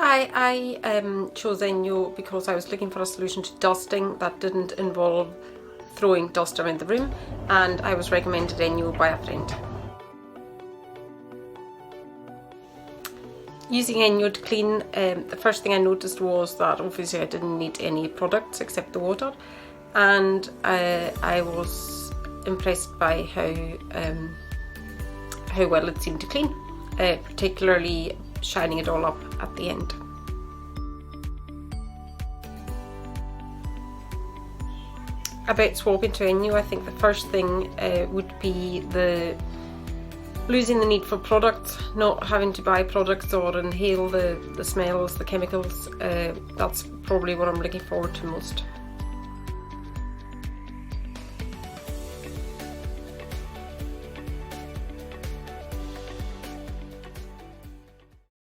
I chose ENJO because I was looking for a solution to dusting that didn't involve throwing dust around the room, and I was recommended ENJO by a friend. Using ENJO to clean, the first thing I noticed was that obviously I didn't need any products except the water, and I was impressed by how well it seemed to clean, particularly shining it all up at the end. About swapping to ENJO, I think the first thing would be losing the need for products, not having to buy products or inhale the smells, the chemicals. That's probably what I'm looking forward to most.